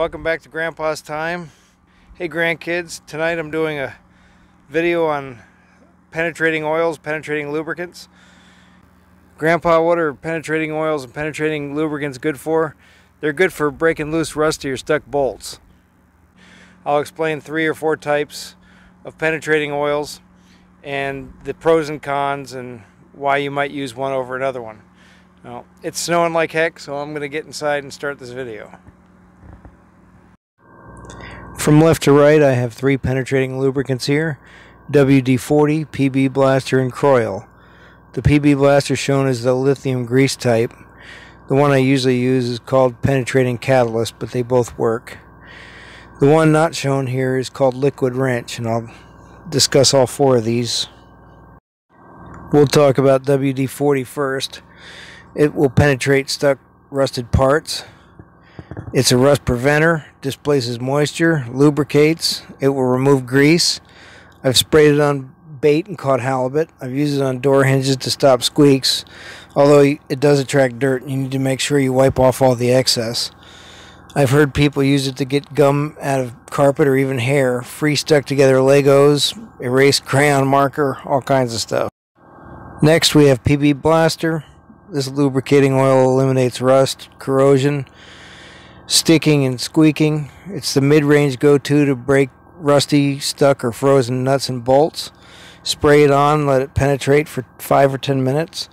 Welcome back to Grandpa's Time. Hey grandkids, tonight I'm doing a video on penetrating oils, penetrating lubricants. Grandpa, what are penetrating oils and penetrating lubricants good for? They're good for breaking loose rusty or stuck bolts. I'll explain 3 or 4 types of penetrating oils and the pros and cons and why you might use one over another one. Now, it's snowing like heck, so I'm going to get inside and start this video. From left to right, I have 3 penetrating lubricants here: WD-40, PB Blaster, and Croil. The PB Blaster shown as the lithium grease type. The one I usually use is called Penetrating Catalyst, but they both work. The one not shown here is called Liquid Wrench, and I'll discuss all 4 of these. We'll talk about WD-40 first. It will penetrate stuck, rusted parts. It's a rust preventer, displaces moisture, lubricates. It will remove grease. I've sprayed it on bait and caught halibut. I've used it on door hinges to stop squeaks. Although it does attract dirt, you need to make sure you wipe off all the excess. I've heard people use it to get gum out of carpet or even hair, free stuck together Legos, erase crayon marker, all kinds of stuff. Next we have PB Blaster. This lubricating oil eliminates rust, corrosion, sticking and squeaking. It's the mid-range go-to to break rusty, stuck, or frozen nuts and bolts. Spray it on, let it penetrate for 5 or 10 minutes,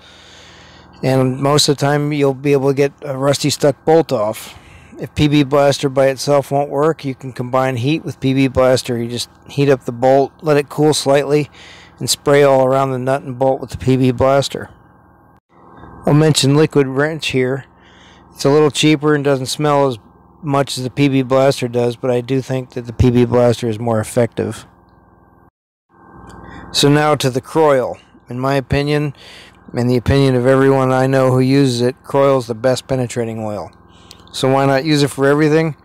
and most of the time you'll be able to get a rusty, stuck bolt off. If PB Blaster by itself won't work, you can combine heat with PB Blaster. You just heat up the bolt, let it cool slightly, and spray all around the nut and bolt with the PB Blaster. I'll mention Liquid Wrench here. It's a little cheaper and doesn't smell as much as the PB Blaster does, but I do think that the PB Blaster is more effective. So now to the Croil. In my opinion, and the opinion of everyone I know who uses it, Croil is the best penetrating oil. So why not use it for everything?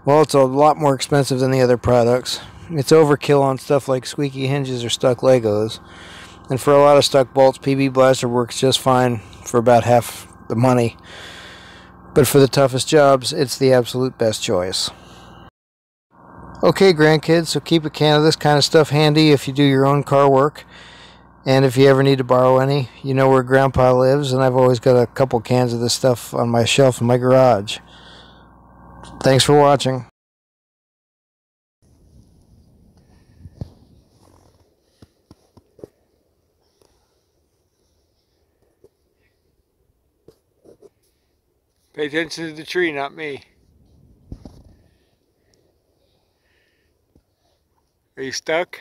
Well, it's a lot more expensive than the other products. It's overkill on stuff like squeaky hinges or stuck Legos. And for a lot of stuck bolts, PB Blaster works just fine for about half the money. But for the toughest jobs, it's the absolute best choice. Okay, grandkids, so keep a can of this kind of stuff handy if you do your own car work. And if you ever need to borrow any, you know where Grandpa lives, and I've always got a couple cans of this stuff on my shelf in my garage. Thanks for watching. Pay attention to the tree, not me. Are you stuck?